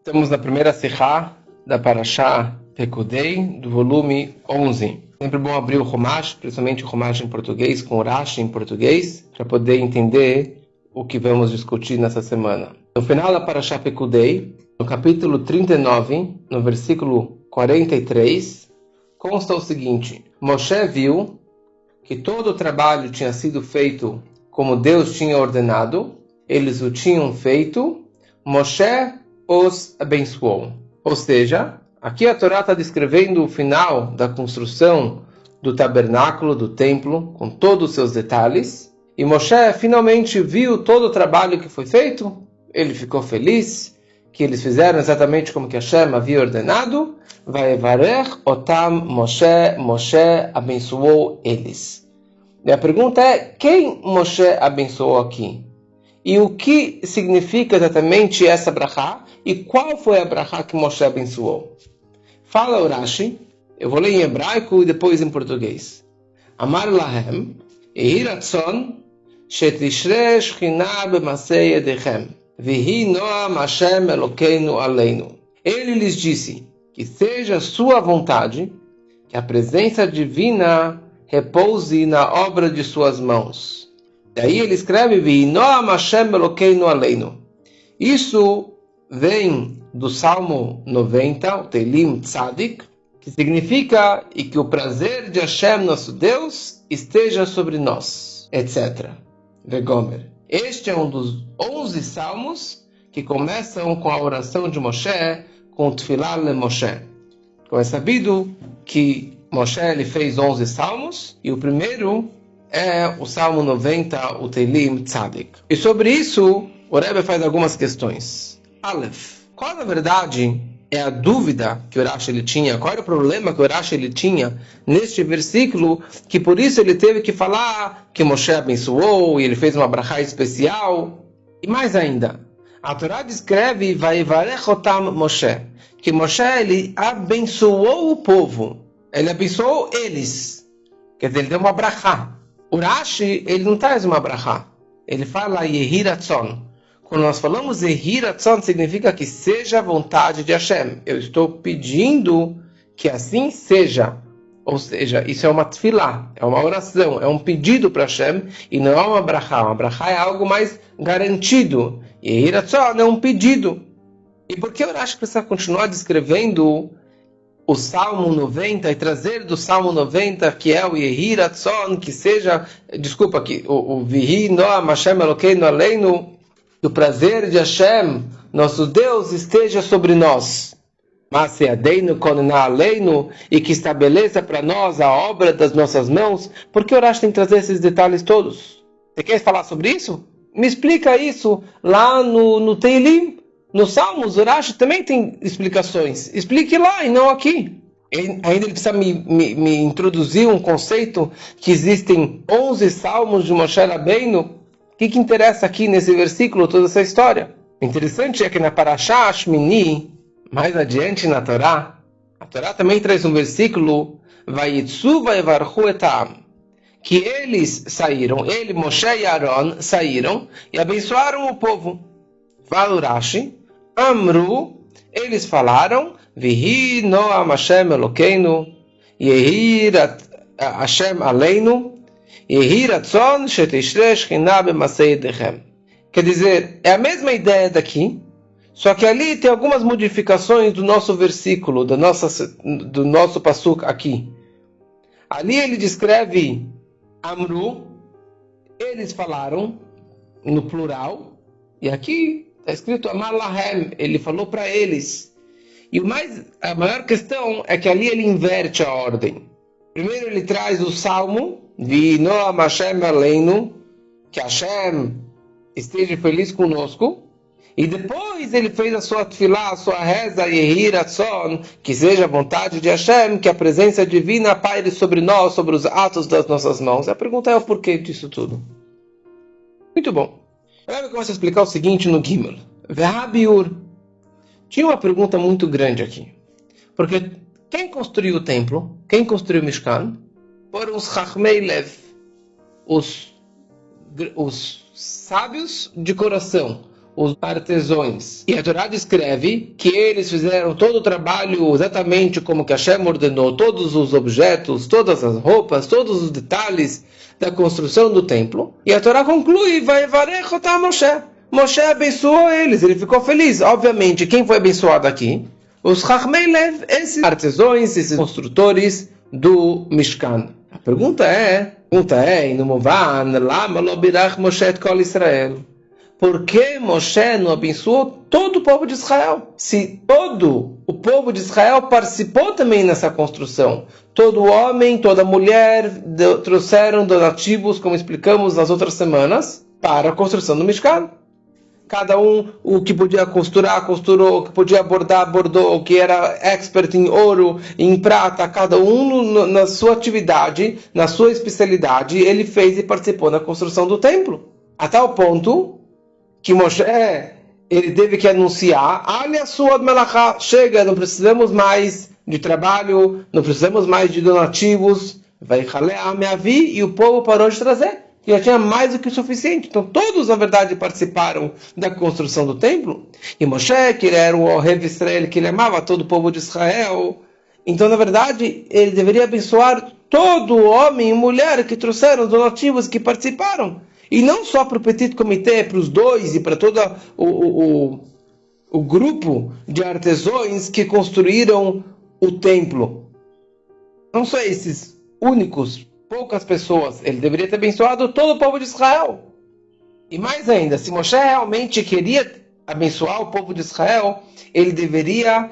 Estamos na primeira Sihá da Parashá Pekudei, do volume 11. Sempre bom abrir o Chumash, principalmente o Chumash em português, com o Rashi em português, para poder entender o que vamos discutir nessa semana. No final da Parashá Pekudei, no capítulo 39, no versículo 43, consta o seguinte: Moshe viu que todo o trabalho tinha sido feito como Deus tinha ordenado, eles o tinham feito, Moshe os abençoou. Ou seja, aqui a Torá está descrevendo o final da construção do tabernáculo, do templo, com todos os seus detalhes. E Moshe finalmente viu todo o trabalho que foi feito. Ele ficou feliz que eles fizeram exatamente como que Hashem havia ordenado. Vayevarech otam Moshe, Moshe abençoou eles. E a pergunta é, quem Moshe abençoou aqui? E o que significa exatamente essa brachá? E qual foi a brachá que Moshe abençoou? Fala o Rashi, eu vou ler em hebraico e depois em português. Amar lahem, yehi ratzon, shetishre shchina b'masei yedechem, vihi noam Hashem Elokeinu aleinu. Ele lhes disse, que seja sua vontade, que a presença divina repouse na obra de suas mãos. Daí ele escreve, vihi noam Hashem Elokeinu aleinu. Isso vem do Salmo 90, o Teilim Tzadik, que significa e que o prazer de Hashem, nosso Deus, esteja sobre nós, etc. Vegomer. Este é um dos 11 salmos que começam com a oração de Moshe, com o Tfilah le Moshe. Como é sabido que Moshe ele fez 11 salmos, e o primeiro é o Salmo 90, o Teilim Tzadik. E sobre isso, o Rebbe faz algumas questões. Aleph. Qual, na verdade, é a dúvida que o Rashi ele tinha? Qual era o problema que o Rashi ele tinha neste versículo, que por isso ele teve que falar que Moshe abençoou e ele fez uma brachá especial? E mais ainda, a Torá descreve Vayevarech otam Moshe, que Moshe ele abençoou o povo, ele abençoou eles, quer dizer, ele deu uma brachá. O Rashi ele não traz uma brachá, ele fala yehi ratzon. Quando nós falamos yehi ratzon, significa que seja a vontade de Hashem. Eu estou pedindo que assim seja. Ou seja, isso é uma tefilá, é uma oração, é um pedido para Hashem e não é uma brachá. Uma brachá é algo mais garantido. Yehi ratzon é um pedido. E por que eu acho que precisa continuar descrevendo o Salmo 90 e trazer do Salmo 90, que é o yehi ratzon, que seja, que o vihi noam Hashem Elokeinu aleinu, que o prazer de Hashem, nosso Deus, esteja sobre nós. E que estabeleça para nós a obra das nossas mãos. Por que o Rashi tem que trazer esses detalhes todos? Você quer falar sobre isso? Me explica isso lá no Teilim, nos Salmos. O Rashi também tem explicações. Explique lá e não aqui. Ainda ele precisa me introduzir um conceito que existem 11 Salmos de Moshe Rabbeinu. O que interessa aqui nesse versículo, toda essa história? O interessante é que na Parashá Shmini, mais adiante na Torá, a Torá também traz um versículo, Vayitzu vayevarchu et ha'am, que eles saíram, ele, Moshe e Aaron, saíram e abençoaram o povo. Fala o Rashi, Amru, eles falaram, Vihi noam Hashem Elokeinu, yehi Hashem aleinu, quer dizer, é a mesma ideia daqui, só que ali tem algumas modificações do nosso versículo, do nosso pasuk aqui. Ali ele descreve Amru, eles falaram, no plural, e aqui está escrito Amar lahem, ele falou para eles. E a maior questão é que ali ele inverte a ordem. Primeiro ele traz o Salmo, Vi noam Hashem aleinu, que Hashem esteja feliz conosco. E depois ele fez a sua tefilá, a sua reza, yehi ratzon, que seja a vontade de Hashem, que a presença divina paire sobre nós, sobre os atos das nossas mãos. A pergunta é o porquê disso tudo. Muito bom. Agora eu começo a explicar o seguinte no Gimel. Ve'habiur. Tinha uma pergunta muito grande aqui. Porque quem construiu o templo? Quem construiu o Mishkan? Foram os Chachmei Lev, os sábios de coração, os artesãos. E a Torá descreve que eles fizeram todo o trabalho exatamente como que Hashem ordenou, todos os objetos, todas as roupas, todos os detalhes da construção do templo. E a Torá conclui, vai varechotam Moshe. Moshe abençoou eles, ele ficou feliz. Obviamente, quem foi abençoado aqui? Os Chachmei Lev, esses artesãos, esses construtores do Mishkan. A pergunta é, no Movan, lama lo birach Moshe et kol Israel? Por que Moshe não abençoou todo o povo de Israel? Se todo o povo de Israel participou também nessa construção. Todo homem, toda mulher trouxeram donativos, como explicamos nas outras semanas, para a construção do Mishkan. Cada um, o que podia costurar, costurou, o que podia bordar, bordou, o que era expert em ouro, em prata, cada um na sua atividade, na sua especialidade, ele fez e participou na construção do templo. A tal ponto que Moshe, ele teve que anunciar, olha a sua melachá, chega, não precisamos mais de trabalho, não precisamos mais de donativos, vai ralear minha vida, e o povo parou de trazer. Já tinha mais do que o suficiente. Então todos, na verdade, participaram da construção do templo. E Moshe, que ele era o Ohev Israel, que ele amava todo o povo de Israel. Então, na verdade, ele deveria abençoar todo homem e mulher que trouxeram os donativos, que participaram. E não só para o Petit Comitê, para os dois e para todo o grupo de artesãos que construíram o templo. Não só esses únicos, poucas pessoas, ele deveria ter abençoado todo o povo de Israel. E mais ainda, se Moshe realmente queria abençoar o povo de Israel, ele deveria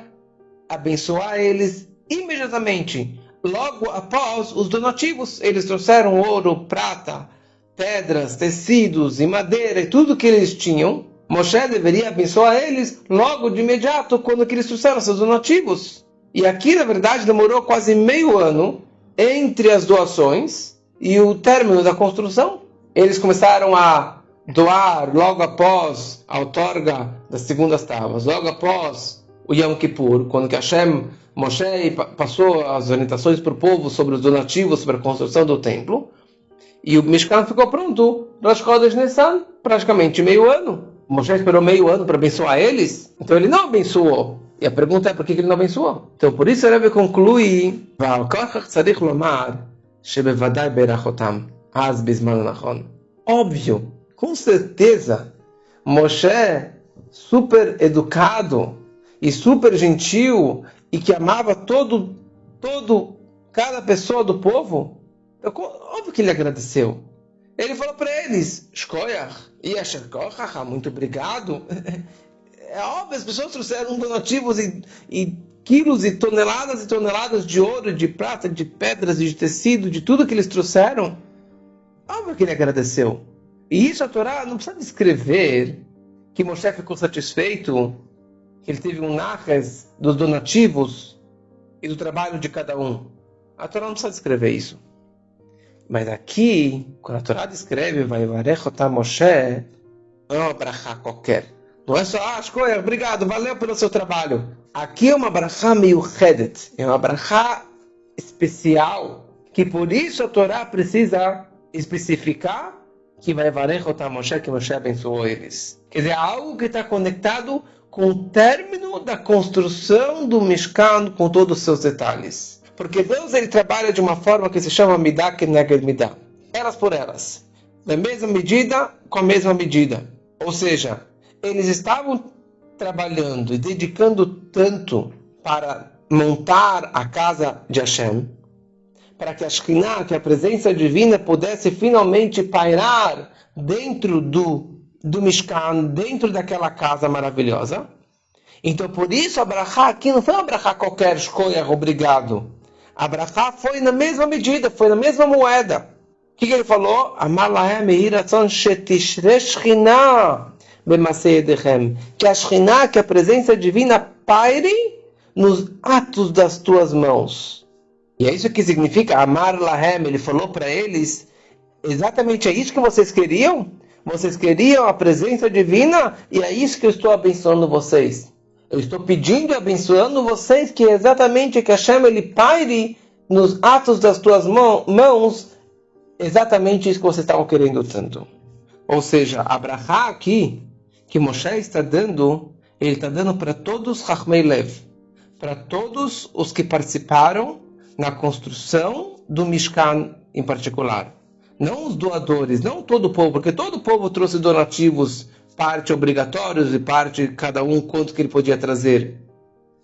abençoar eles imediatamente, logo após os donativos. Eles trouxeram ouro, prata, pedras, tecidos e madeira, e tudo que eles tinham. Moshe deveria abençoar eles logo de imediato, quando eles trouxeram seus donativos. E aqui, na verdade, demorou quase meio ano entre as doações e o término da construção. Eles começaram a doar logo após a outorga das segundas tábuas, logo após o Yom Kippur, quando que Moshe passou as orientações para o povo sobre os donativos para a construção do templo, e o Mishkan ficou pronto Rosh Chodesh Nissan, praticamente meio ano. Moshe esperou meio ano para abençoar eles, então ele não abençoou. E a pergunta é, por que ele não abençoou? Então, por isso, o Rebbe conclui, óbvio, com certeza, Moshe, super educado e super gentil, e que amava cada pessoa do povo, óbvio que ele agradeceu. Ele falou para eles, Shkoyach, Yasher Kochach, muito obrigado. É óbvio, as pessoas trouxeram donativos e quilos e toneladas de ouro, de prata, de pedras, de tecido, de tudo que eles trouxeram. Óbvio que ele agradeceu. E isso a Torá não precisa descrever que Moshe ficou satisfeito, que ele teve um nachas dos donativos e do trabalho de cada um. A Torá não precisa descrever isso. Mas aqui, quando a Torá descreve, vai varechotam Moshe, não é uma brachá qualquer. Não é só, Shkoyach, obrigado, valeu pelo seu trabalho. Aqui é uma brachá miyuchedet, é uma brachá especial, que por isso a Torá precisa especificar que vai varechotam Moshe, que Moshe abençoou eles. Quer dizer, algo que está conectado com o término da construção do Mishkan, com todos os seus detalhes. Porque Deus, ele trabalha de uma forma que se chama Midah Keneged Midah. Elas por elas. Da mesma medida, com a mesma medida. Ou seja, eles estavam trabalhando e dedicando tanto para montar a casa de Hashem, para que a Shekhinah, que a presença divina, pudesse finalmente pairar dentro do Mishkan, dentro daquela casa maravilhosa. Então, por isso, a brachá aqui não foi uma brachá qualquer, Shkoyach, obrigado. A brachá foi na mesma medida, foi na mesma moeda. O que ele falou? Amar lahem eiratzon shetishre Shekhinah que a Shekhinah, que a presença divina, paire nos atos das tuas mãos. E é isso que significa Amar Lahem. Ele falou para eles, exatamente é isso que vocês queriam? Vocês queriam a presença divina? E é isso que eu estou abençoando vocês. Eu estou pedindo e abençoando vocês, que é exatamente que Hashem, ele paire nos atos das tuas mãos, exatamente isso que vocês estavam querendo tanto. Ou seja, a brachá aqui, que Moshe está dando, ele está dando para todos os Chachmei Lev, para todos os que participaram na construção do Mishkan em particular. Não os doadores, não todo o povo, porque todo o povo trouxe donativos, parte obrigatórios e parte, cada um, quanto que ele podia trazer.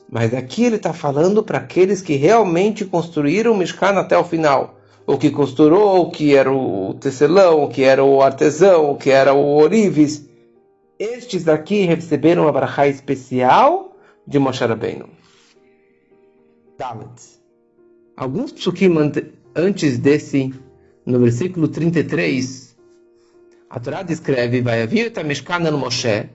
Mas aqui ele está falando para aqueles que realmente construíram o Mishkan até o final. O que costurou, o que era o tecelão, o que era o artesão, o que era o orives. Estes daqui receberam uma brachá especial de Moshe Rabbeinu. Dalet. Alguns psukim antes desse, no versículo 33, a Torá descreve: vai havia o Mishkan no Moshe.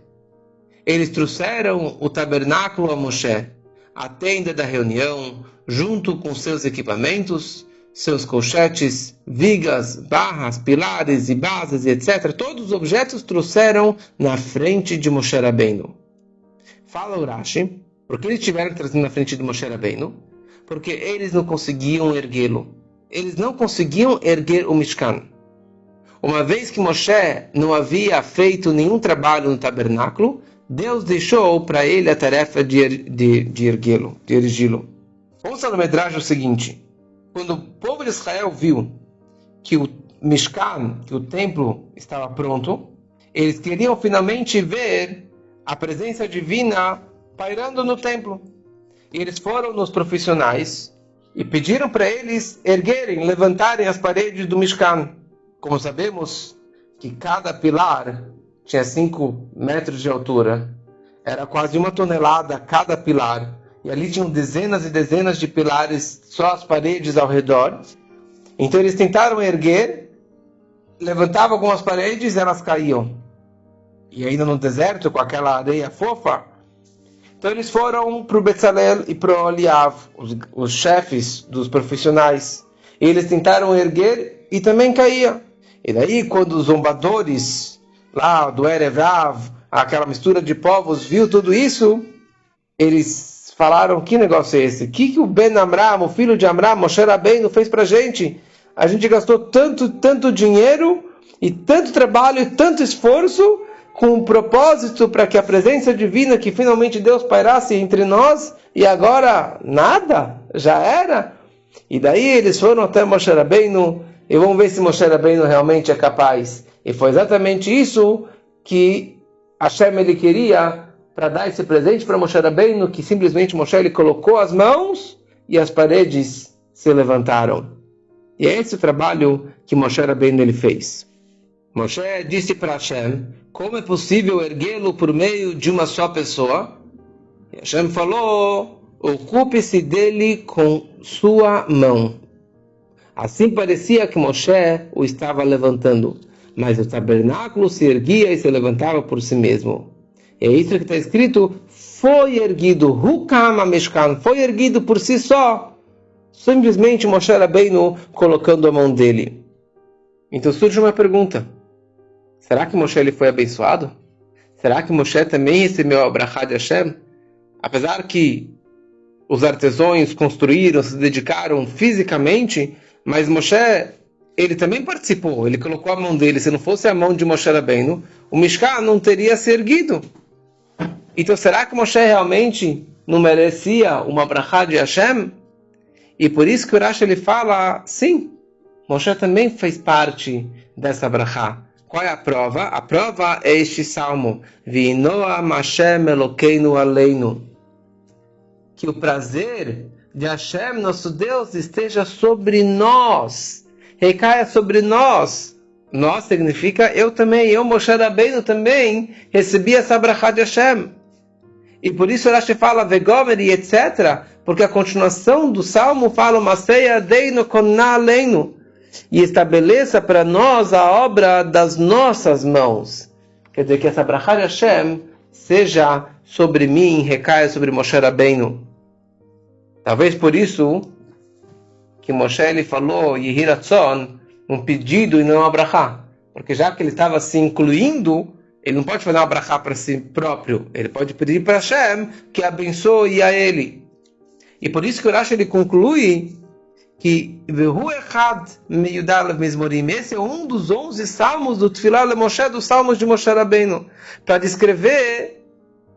Eles trouxeram o tabernáculo a Moshe, a tenda da reunião, junto com seus equipamentos, seus colchetes, vigas, barras, pilares e bases, etc. Todos os objetos trouxeram na frente de Moshe Rabbeinu. Fala o Rashi, porque eles tiveram trazendo na frente de Moshe Rabbeinu? Porque eles não conseguiam erguê-lo. Eles não conseguiam erguer o Mishkan. Uma vez que Moshe não havia feito nenhum trabalho no tabernáculo, Deus deixou para ele a tarefa de erguê-lo, de erigi-lo. Ouça no Medrash o seguinte: quando o povo de Israel viu que o Mishkan, que o templo estava pronto, eles queriam finalmente ver a presença divina pairando no templo. E eles foram nos profissionais e pediram para eles erguerem, levantarem as paredes do Mishkan. Como sabemos que cada pilar tinha 5 metros de altura, era quase 1 tonelada cada pilar, e ali tinham dezenas e dezenas de pilares, só as paredes ao redor. Então eles tentaram erguer, levantavam algumas paredes e elas caíam. E ainda no deserto, com aquela areia fofa. Então eles foram para o Betzalel e para o Oliav, os chefes dos profissionais. E eles tentaram erguer e também caía. E daí, quando os zombadores lá do Erev Rav, aquela mistura de povos, viu tudo isso, eles falaram: que negócio é esse? O que o Ben Amram, o filho de Amram, Moshe Rabbeinu, fez para a gente? A gente gastou tanto dinheiro e tanto trabalho e tanto esforço com um propósito para que a presença divina, que finalmente Deus pairasse entre nós, e agora nada, já era. E daí eles foram até Moshe Rabbeinu e vamos ver se Moshe Rabbeinu realmente é capaz. E foi exatamente isso que Hashem ele queria para dar esse presente para Moshe Rabbeinu, que simplesmente Moshe ele colocou as mãos e as paredes se levantaram. E é esse o trabalho que Moshe Rabbeinu ele fez. Moshe disse para Hashem: como é possível erguê-lo por meio de uma só pessoa? E Hashem falou: ocupe-se dele com sua mão. Assim parecia que Moshe o estava levantando, mas o tabernáculo se erguia e se levantava por si mesmo. É isso que está escrito: foi erguido, Hukam Mishkan, foi erguido por si só. Simplesmente Moshe Rabbeinu colocando a mão dele. Então surge uma pergunta: será que Moshe ele foi abençoado? Será que Moshe também recebeu a brachá de Hashem? Apesar que os artesãos construíram, se dedicaram fisicamente, mas Moshe, ele também participou, ele colocou a mão dele. Se não fosse a mão de Moshe Rabbeinu, o Mishkan não teria se erguido. Então será que Moshe realmente não merecia uma brachá de Hashem? E por isso que o Rashi ele fala: sim, Moshe também fez parte dessa brachá. Qual é a prova? A prova é este salmo: V'inoam Hashem Elokeinu aleinu. Que o prazer de Hashem, nosso Deus, esteja sobre nós, recaia sobre nós. Nós significa eu também, eu, Moshe Rabbeinu, também recebi essa brachá de Hashem. E por isso Rashi fala Vegomer e etc. Porque a continuação do salmo fala Maseia deinu konna aleinu. E estabeleça para nós a obra das nossas mãos. Quer dizer, que essa brachá de Hashem seja sobre mim, recaia sobre Moshe Rabbeinu. Talvez por isso que Moshe ele falou Yehi Ratzon, um pedido e não uma brachá. Porque já que ele estava se incluindo, ele não pode fazer uma brachá para si próprio. Ele pode pedir para Hashem que abençoe a ele. E por isso que o Rashi ele conclui que Vehu Echad Meyudalev Mizmorim, esse é um dos 11 salmos do Tfilah LeMoshe, dos salmos de Moshe Rabbeinu, para descrever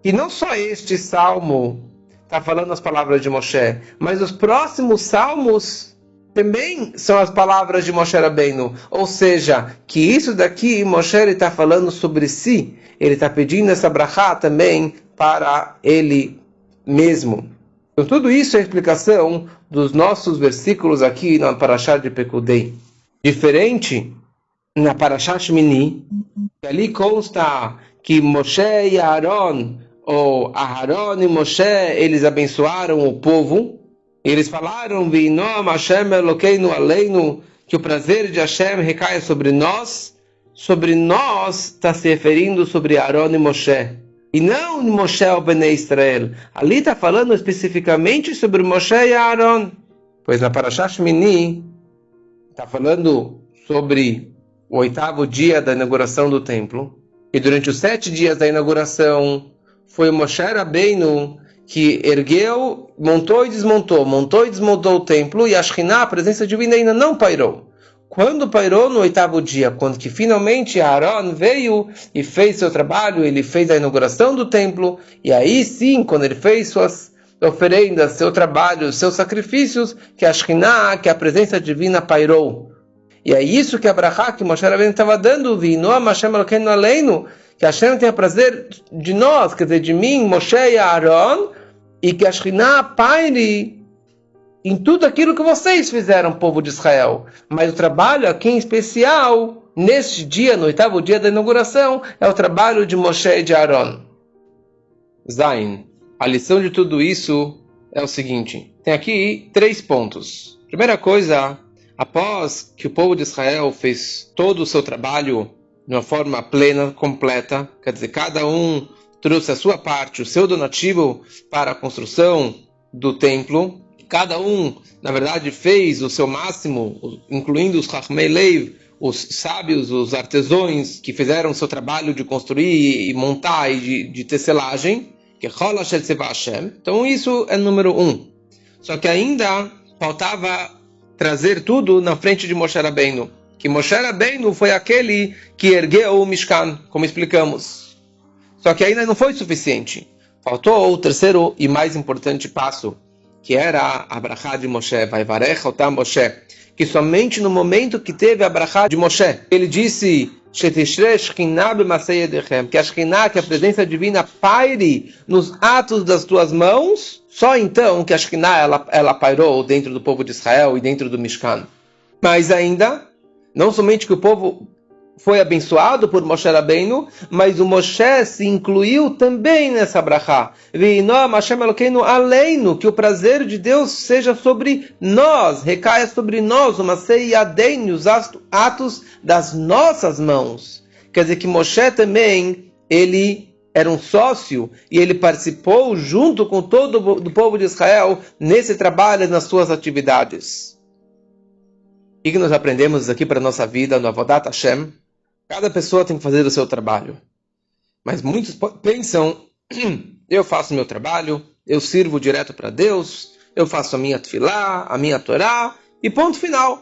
que não só este salmo está falando as palavras de Moshe, mas os próximos salmos também são as palavras de Moshe Rabbeinu. Ou seja, que isso daqui, Moshe está falando sobre si, ele está pedindo essa brachá também para ele mesmo. Então tudo isso é a explicação dos nossos versículos aqui na Parashá de Pekudei. Diferente na Parashá Shmini, que ali consta que Moshe e Aaron, ou Aharon e Moshe, eles abençoaram o povo. Eles falaram, V'inom Hashem Elokeinu Aleinu, que o prazer de Hashem recaia sobre nós. Sobre nós está se referindo sobre Aaron e Moshe. E não Moshe ou Bnei Israel. Ali está falando especificamente sobre Moshe e Aaron. Pois na Parashá Shmini está falando sobre o 8º dia da inauguração do templo. E durante os 7 dias da inauguração, foi Moshe Rabbeinu que ergueu, montou e desmontou o templo, e a Shekhinah, a presença divina, ainda não pairou. Quando pairou no 8º dia, quando que finalmente Aaron veio e fez seu trabalho, ele fez a inauguração do templo, e aí sim, quando ele fez suas oferendas, seu trabalho, seus sacrifícios, que a Shekhinah, que a presença divina pairou. E é isso que a brachá que Moshe Rabbeinu estava dando, V'inom Hashem Elokeinu Aleinu, que Hashem tenha prazer de nós, quer dizer, de mim, Moshe e Aaron, e que a Shekhinah paire em tudo aquilo que vocês fizeram, povo de Israel. Mas o trabalho aqui em especial, neste dia, no 8º dia da inauguração, é o trabalho de Moshe e de Aaron. Zain. A lição de tudo isso é o seguinte. Tem aqui 3 pontos. Primeira coisa, após que o povo de Israel fez todo o seu trabalho de uma forma plena, completa, quer dizer, cada um trouxe a sua parte, o seu donativo para a construção do templo. Cada um, na verdade, fez o seu máximo, incluindo os Chachmei Leiv, os sábios, os artesãos que fizeram o seu trabalho de construir e montar e de tecelagem. Então isso é número 1. Só que ainda faltava trazer tudo na frente de Moshe Rabbeinu. Que Moshe Rabbeinu foi aquele que ergueu o Mishkan, como explicamos. Só que ainda não foi suficiente. Faltou o terceiro e mais importante passo, que era a brachá de Moshe, Vaivarech otam Moshe, que somente no momento que teve a brachá de Moshe, ele disse, que a Shekhinah, que a presença divina paire nos atos das tuas mãos, só então que a Shekhinah ela pairou dentro do povo de Israel e dentro do Mishkan. Mas ainda, não somente que o povo foi abençoado por Moshe Rabbeinu, mas o Moshe se incluiu também nessa brachá. V'inom Hashem Elokeinu Aleinu, que o prazer de Deus seja sobre nós, recaia sobre nós, o Masei Yadeinu, os atos das nossas mãos. Quer dizer que Moshe também, ele era um sócio e ele participou junto com todo o povo de Israel nesse trabalho, nas suas atividades. O que nós aprendemos aqui para a nossa vida no Avodat Hashem? Cada pessoa tem que fazer o seu trabalho. Mas muitos pensam, eu faço o meu trabalho, eu sirvo direto para Deus, eu faço a minha tefilá, a minha torá, e ponto final.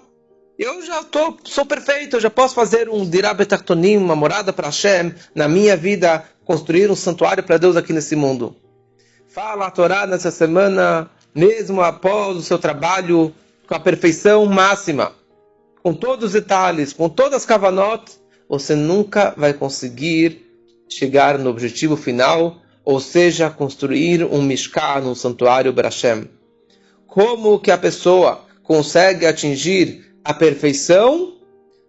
Eu já sou perfeito, eu já posso fazer um dirá betachtonim, uma morada para Hashem, na minha vida, construir um santuário para Deus aqui nesse mundo. Fala a torá nessa semana, mesmo após o seu trabalho, com a perfeição máxima, com todos os detalhes, com todas as kavanot, você nunca vai conseguir chegar no objetivo final, ou seja, construir um mishkan, um santuário para Hashem. Como que a pessoa consegue atingir a perfeição?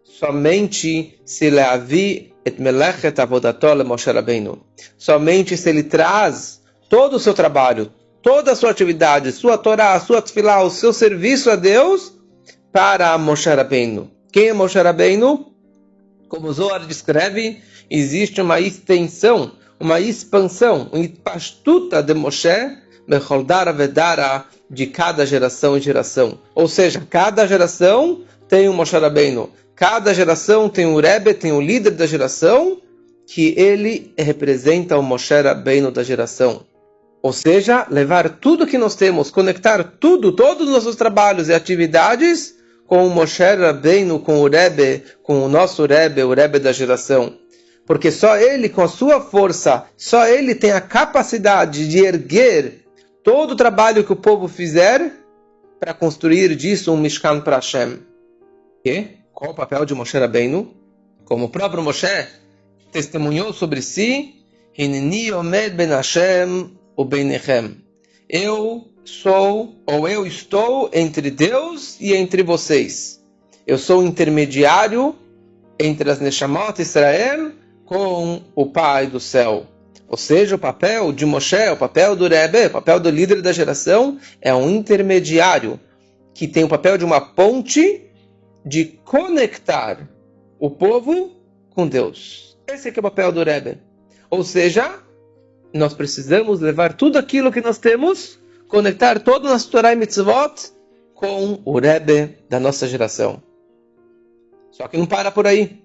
Somente se leavi et melechet avodato le Moshe Rabbeinu. Somente se ele traz todo o seu trabalho, toda a sua atividade, sua Torá, sua tefilá, o seu serviço a Deus para Moshe Rabbeinu. Quem é Moshe Rabbeinu? Como o Zohar descreve, existe uma extensão, uma expansão, uma pastuta de Moshe, becholdara vedara, de cada geração em geração. Ou seja, cada geração tem um Moshe Rabbeinu. Cada geração tem um Rebbe, tem um líder da geração, que ele representa o Moshe Rabbeinu da geração. Ou seja, levar tudo que nós temos, conectar tudo, todos os nossos trabalhos e atividades com o Moshe Rabbeinu, com o Rebbe, com o nosso Rebbe, o Rebbe da geração. Porque só ele, com a sua força, só ele tem a capacidade de erguer todo o trabalho que o povo fizer para construir disso um Mishkan para Hashem. E qual o papel de Moshe Rabbeinu? Como o próprio Moshe testemunhou sobre si, Hineni omed ben Hashem o beinechem. Eu sou, ou eu estou entre Deus e entre vocês. Eu sou o intermediário entre as Neshamot Israel com o Pai do céu. Ou seja, o papel de Moshe, o papel do Rebbe, o papel do líder da geração, é um intermediário que tem o papel de uma ponte de conectar o povo com Deus. Esse é que é o papel do Rebbe. Ou seja, nós precisamos levar tudo aquilo que nós temos, conectar todo o nosso Torah e Mitzvot com o Rebbe da nossa geração. Só que não para por aí.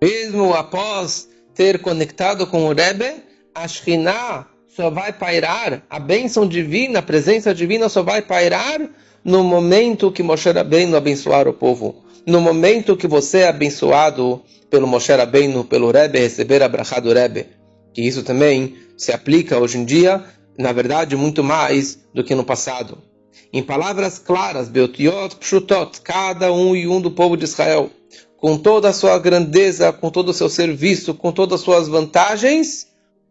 Mesmo após ter conectado com o Rebbe, a Shekhinah só vai pairar, a bênção divina, a presença divina só vai pairar no momento que Moshe Rabbeinu abençoar o povo. No momento que você é abençoado pelo Moshe Rabbeinu, pelo Rebbe, receber a brachá do Rebbe. Que isso também se aplica hoje em dia, na verdade, muito mais do que no passado. Em palavras claras, Beotiot Pshutot, cada um e um do povo de Israel, com toda a sua grandeza, com todo o seu serviço, com todas as suas vantagens,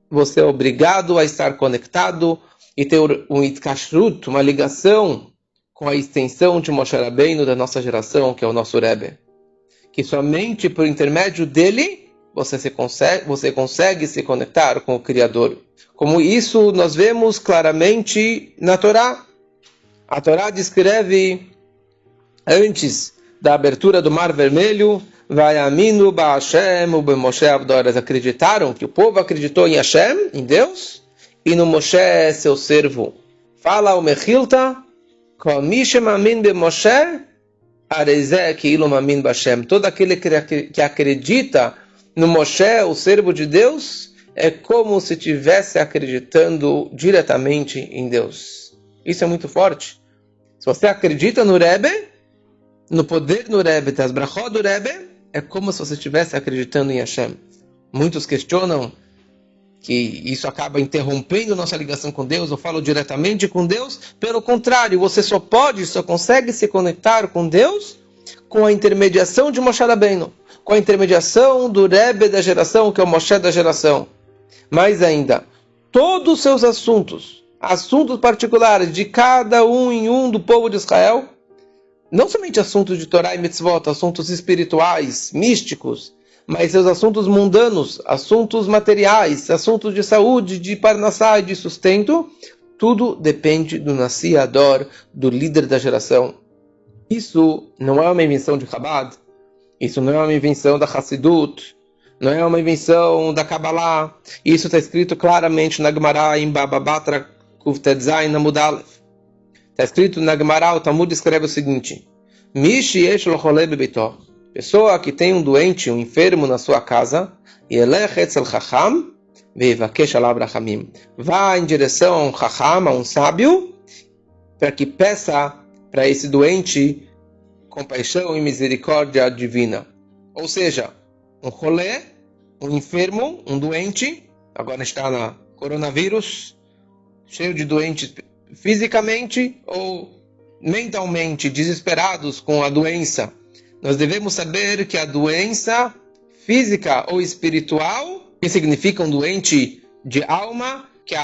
você é obrigado a estar conectado e ter um itkashrut, uma ligação com a extensão de Moshe Rabbeinu da nossa geração, que é o nosso Rebbe. Que somente por intermédio dele você consegue se conectar com o Criador. Como isso nós vemos claramente na Torá. A Torá descreve, antes da abertura do Mar Vermelho, Vayaminu ba'Hashem u'b'Moshe avdo. Eles acreditaram, que o povo acreditou em Hashem, em Deus, e no Moshe, seu servo. Fala o Mechilta, Kol mi she'mamin b'Moshe, arezeh ki'ilu mamin b'Hashem. Todo aquele que acredita no Moshe, o servo de Deus, é como se estivesse acreditando diretamente em Deus. Isso é muito forte. Se você acredita no Rebbe, no poder do Rebbe, das brachot do Rebbe, é como se você estivesse acreditando em Hashem. Muitos questionam que isso acaba interrompendo nossa ligação com Deus, eu falo diretamente com Deus. Pelo contrário, você só consegue se conectar com Deus com a intermediação de Moshe Rabbeinu, com a intermediação do Rebbe da geração, que é o Moshe da geração. Mais ainda, todos os seus assuntos particulares de cada um em um do povo de Israel, não somente assuntos de Torá e Mitzvot, assuntos espirituais, místicos, mas seus assuntos mundanos, assuntos materiais, assuntos de saúde, de parnassá e de sustento, tudo depende do Nasi Ador, do líder da geração. Isso não é uma invenção de Chabad, isso não é uma invenção da Hassidut, não é uma invenção da Kabbalah. Isso está escrito claramente na Gemara, em Baba Batra Kuftetzain Amud Aleph. Está escrito na Gemara, o Talmud escreve o seguinte: Mishi yesh lo chole bebeito. Pessoa que tem um doente, um enfermo na sua casa, yelech etzel chacham vevakesh alav rachamim. Vá em direção a um chacham, a um sábio, para que peça para esse doente compaixão e misericórdia divina. Ou seja, um rolê, um enfermo, um doente, agora está na coronavírus, cheio de doentes fisicamente ou mentalmente desesperados com a doença. Nós devemos saber que a doença física ou espiritual, que significa um doente de alma, que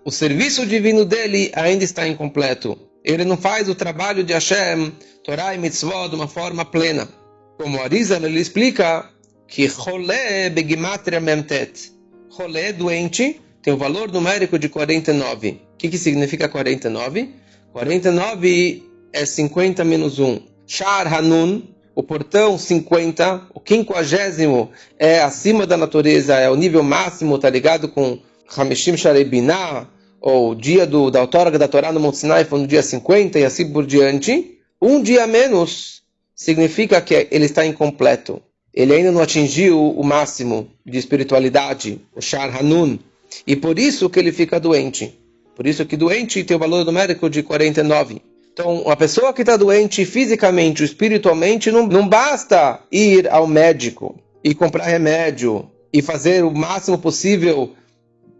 o serviço divino dele ainda está incompleto. Ele não faz o trabalho de Hashem, Torah e Mitzvot de uma forma plena. Como Arizal, ele explica que Cholé begimatria memtet. Cholé, doente, tem o valor numérico de 49. O que significa 49? 49 é 50 menos 1. Shar Hanun, o portão 50, o 50º é acima da natureza, é o nível máximo, tá ligado com Hamishim Sharei Binah, ou o dia da outorga da Torá no Monte Sinai foi no dia 50 e assim por diante. Um dia menos significa que ele está incompleto. Ele ainda não atingiu o máximo de espiritualidade, o Shar Hanun. E por isso que ele fica doente. Por isso que doente tem o valor numérico de 49. Então, uma pessoa que está doente fisicamente ou espiritualmente, não basta ir ao médico e comprar remédio e fazer o máximo possível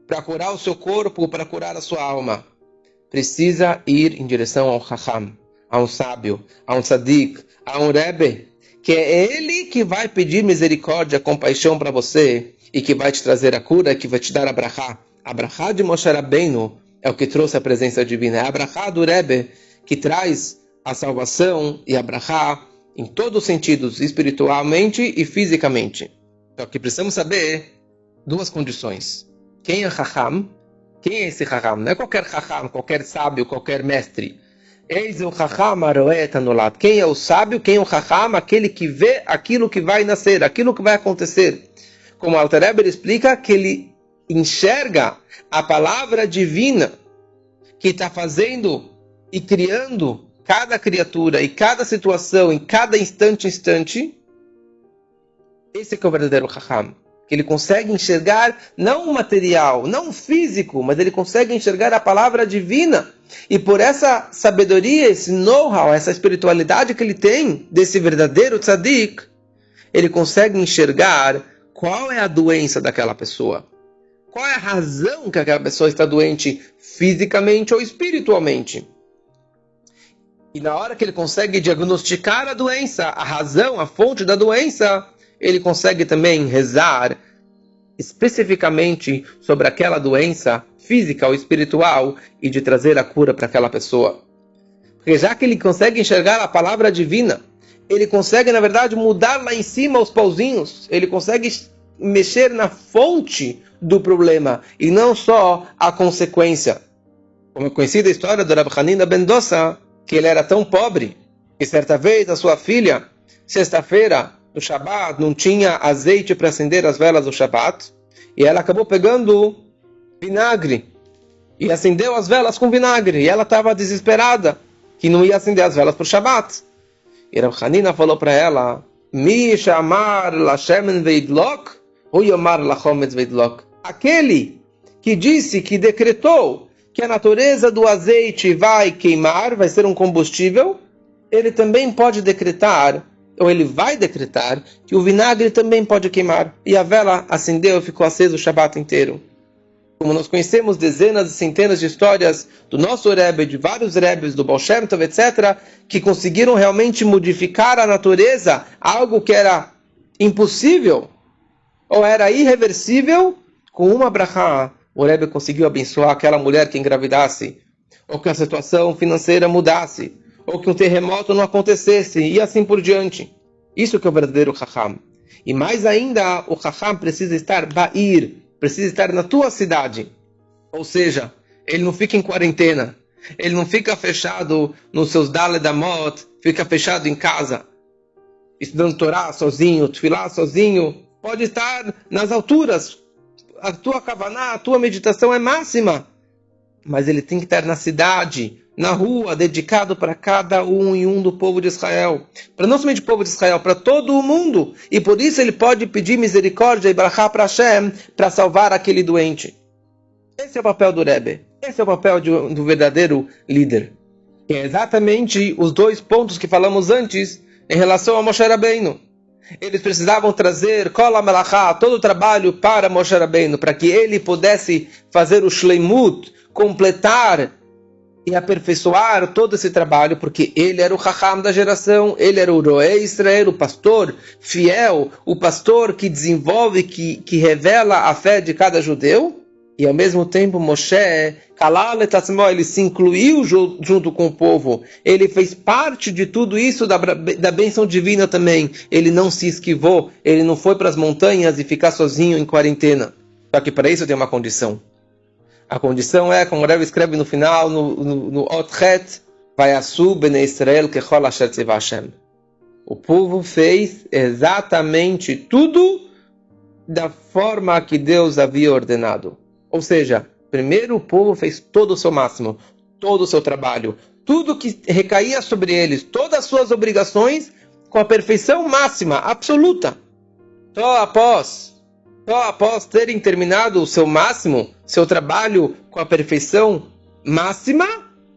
para curar o seu corpo, para curar a sua alma. Precisa ir em direção ao Chacham, a um sábio, a um tzadik, a um Rebbe, que é ele que vai pedir misericórdia, compaixão para você e que vai te trazer a cura, que vai te dar a brachá. A brachá de Moshe Rabbeinu é o que trouxe a presença divina. É a brachá do Rebbe que traz a salvação e a brachá em todos os sentidos, espiritualmente e fisicamente. Só que precisamos saber duas condições. Quem é Chacham? Quem é esse Chacham? Não é qualquer Chacham, qualquer sábio, qualquer mestre. Eis o Chacham aroet anulat. Quem é o sábio? Quem é o Chacham? Aquele que vê aquilo que vai nascer, aquilo que vai acontecer. Como o Alter Rebbe explica, que ele enxerga a palavra divina que está fazendo e criando cada criatura e cada situação, em cada instante. Esse que é o verdadeiro Chacham. Que ele consegue enxergar não o material, não o físico, mas ele consegue enxergar a palavra divina. E por essa sabedoria, esse know-how, essa espiritualidade que ele tem, desse verdadeiro tzadik, ele consegue enxergar qual é a doença daquela pessoa. Qual é a razão que aquela pessoa está doente fisicamente ou espiritualmente. E na hora que ele consegue diagnosticar a doença, a razão, a fonte da doença, ele consegue também rezar especificamente sobre aquela doença física ou espiritual e de trazer a cura para aquela pessoa. Porque já que ele consegue enxergar a palavra divina, ele consegue, na verdade, mudar lá em cima os pauzinhos, ele consegue mexer na fonte do problema e não só a consequência. Como é conhecida a história do Rav Hanina ben Dosa, que ele era tão pobre que certa vez a sua filha, sexta-feira, no Shabat, não tinha azeite para acender as velas do Shabat, e ela acabou pegando vinagre e acendeu as velas com vinagre, e ela estava desesperada que não ia acender as velas para o Shabat. E Rav Hanina falou para ela: Mi shamar lashemen veidlok, ou yomar lachometz veidlok. Aquele que disse, que decretou que a natureza do azeite vai queimar, vai ser um combustível, ele também pode decretar, ou ele vai decretar, que o vinagre também pode queimar. E a vela acendeu e ficou acesa o Shabat inteiro. Como nós conhecemos dezenas e centenas de histórias do nosso Rebbe, de vários Rebbes, do Baal Shem Tov, etc., que conseguiram realmente modificar a natureza, algo que era impossível, ou era irreversível, com uma brachá, o Rebbe conseguiu abençoar aquela mulher que engravidasse, ou que a situação financeira mudasse, ou que um terremoto não acontecesse, e assim por diante. Isso que é o verdadeiro Chacham. E mais ainda, o Chacham precisa estar ba'ir, precisa estar na tua cidade. Ou seja, ele não fica em quarentena, ele não fica fechado nos seus Daled Amot, fica fechado em casa, estudando Torá sozinho, Tfilá sozinho. Pode estar nas alturas, a tua kavaná, a tua meditação é máxima, mas ele tem que estar na cidade, na rua, dedicado para cada um e um do povo de Israel. Para não somente o povo de Israel, para todo o mundo. E por isso ele pode pedir misericórdia e brachá para Hashem, para salvar aquele doente. Esse é o papel do Rebbe. Esse é o papel do verdadeiro líder. E é exatamente os dois pontos que falamos antes em relação a Moshe Rabbeinu. Eles precisavam trazer Kol HaMelachá, todo o trabalho para Moshe Rabbeinu, para que ele pudesse fazer o Shleimut, completar e aperfeiçoar todo esse trabalho, porque ele era o Chacham da geração, ele era o Roé Israel, o pastor fiel, o pastor que desenvolve, que revela a fé de cada judeu. E ao mesmo tempo Moshe, ele se incluiu junto com o povo, ele fez parte de tudo isso, da bênção divina também. Ele não se esquivou, ele não foi para as montanhas e ficar sozinho em quarentena. Só que para isso tem uma condição. A condição é, como o Rebbe escreve no final, no Otchet, Vayasu bnei Israel kechol asher tzivah Hashem. O povo fez exatamente tudo da forma que Deus havia ordenado. Ou seja, primeiro o povo fez todo o seu máximo, todo o seu trabalho, tudo que recaía sobre eles, todas as suas obrigações, com a perfeição máxima, absoluta. Só após terem terminado o seu máximo, seu trabalho com a perfeição máxima,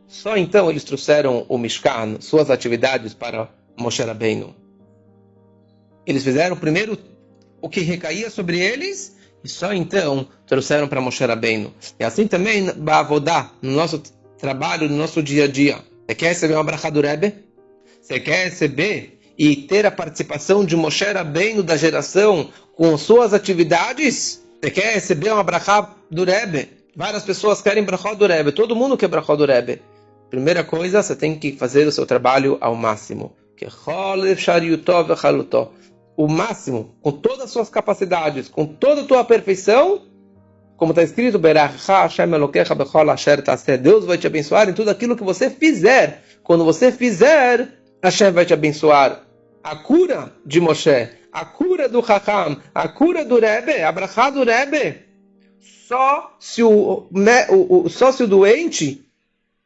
só então eles trouxeram o Mishkan, suas atividades para Moshe Rabbeinu. Eles fizeram primeiro o que recaía sobre eles, e só então trouxeram para Moshe Rabbeinu. E assim também, Ba'avodá, no nosso trabalho, no nosso dia a dia. Você quer receber uma brachá do Rebbe? Você quer receber e ter a participação de Moshe Rabbeinu da geração com suas atividades? Você quer receber uma brachá do Rebbe? Várias pessoas querem brachá do Rebbe. Todo mundo quer brachá do Rebbe. Primeira coisa, você tem que fazer o seu trabalho ao máximo. O máximo, com todas as suas capacidades, com toda a tua perfeição, como está escrito, Deus vai te abençoar em tudo aquilo que você fizer. Quando você fizer, Hashem vai te abençoar. A cura de Moshe, a cura do Chacham, a cura do Rebbe, a brachá do Rebbe, só se o doente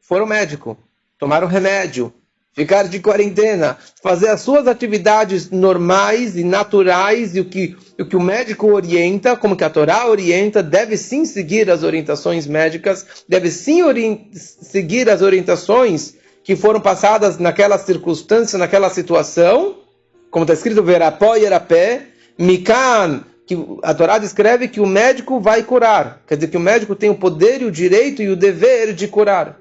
for ao médico, tomar um remédio, ficar de quarentena, fazer as suas atividades normais e naturais, e o que o médico orienta, como que a Torá orienta, deve sim seguir as orientações médicas, deve sim seguir as orientações que foram passadas naquela circunstância, naquela situação, como está escrito, verapó e erapé, mikan, que a Torá descreve que o médico vai curar, quer dizer que o médico tem o poder e o direito e o dever de curar.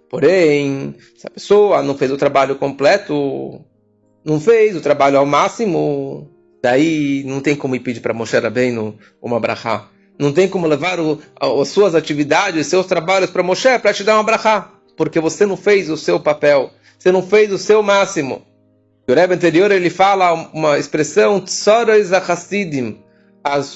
Porém, se a pessoa não fez o trabalho completo, não fez o trabalho ao máximo, daí não tem como ir pedir para Moshe Rabbeinu uma brachá. Não tem como levar as suas atividades, seus trabalhos para Moshe para te dar uma brachá. Porque você não fez o seu papel, você não fez o seu máximo. O Rebbe anterior ele fala uma expressão, tzoros ha-chassidim,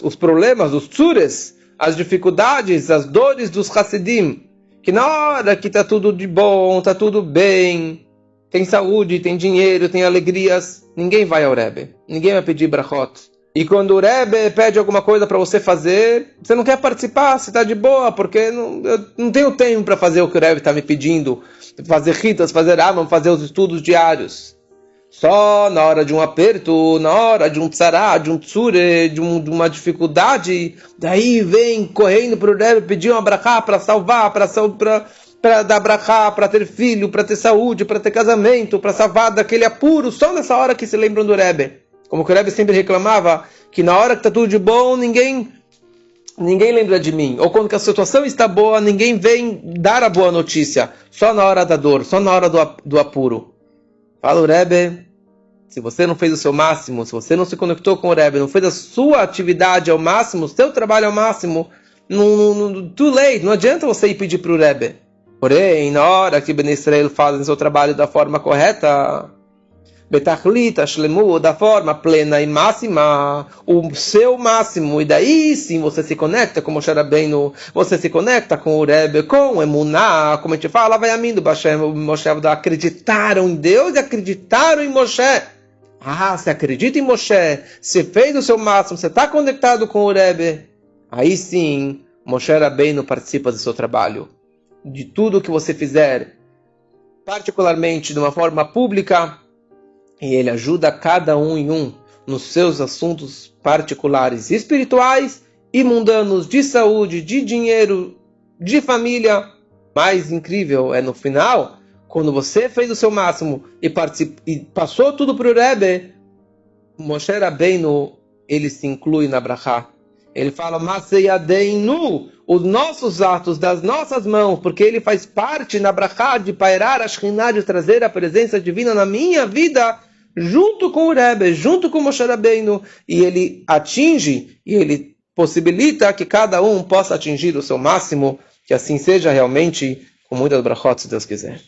os problemas, os tzures, as dificuldades, as dores dos chassidim. Que na hora que está tudo de bom, está tudo bem, tem saúde, tem dinheiro, tem alegrias, ninguém vai ao Rebbe, ninguém vai pedir brachot. E quando o Rebbe pede alguma coisa para você fazer, você não quer participar, você está de boa, porque eu não tenho tempo para fazer o que o Rebbe está me pedindo, fazer ritas, fazer amam, fazer os estudos diários. Só na hora de um aperto, na hora de um tzará, de um tsure, de uma dificuldade, daí vem correndo para o Rebbe pedir uma brachá para salvar, para dar brachá, para ter filho, para ter saúde, para ter casamento, para salvar daquele apuro, só nessa hora que se lembram do Rebbe. Como que o Rebbe sempre reclamava, que na hora que está tudo de bom, ninguém lembra de mim. Ou quando que a situação está boa, ninguém vem dar a boa notícia. Só na hora da dor, só na hora do apuro. Fala o Rebbe, se você não fez o seu máximo, se você não se conectou com o Rebbe, não fez a sua atividade ao máximo, o seu trabalho ao máximo, too late, não adianta você ir pedir para o Rebbe. Porém, na hora que Ben Israel faz o seu trabalho da forma correta, Betachlita, Shlemu, da forma plena e máxima, o seu máximo, e daí sim você se conecta com Moshe Rabbeinu, você se conecta com o Rebbe, com Emuná, como a gente fala, vai amindo, Moshe acreditaram em Deus e acreditaram em Moshe. Você acredita em Moshe, você fez o seu máximo, você está conectado com o Rebbe, aí sim, Moshe Rabbeinu participa do seu trabalho, de tudo que você fizer, particularmente de uma forma pública, e ele ajuda cada um nos seus assuntos particulares, espirituais e mundanos, de saúde, de dinheiro, de família. Mais incrível é no final, quando você fez o seu máximo e passou tudo para o Rebbe, Moshe Rabbeinu, ele se inclui na brachá. Ele fala, Maseyadeinu, os nossos atos das nossas mãos, porque ele faz parte na brachá de pairar a Shekhinah, de trazer a presença divina na minha vida, junto com o Rebbe, junto com o Moshe Rabbeinu, e ele atinge, e ele possibilita que cada um possa atingir o seu máximo, que assim seja realmente, com muitas brachot, se Deus quiser.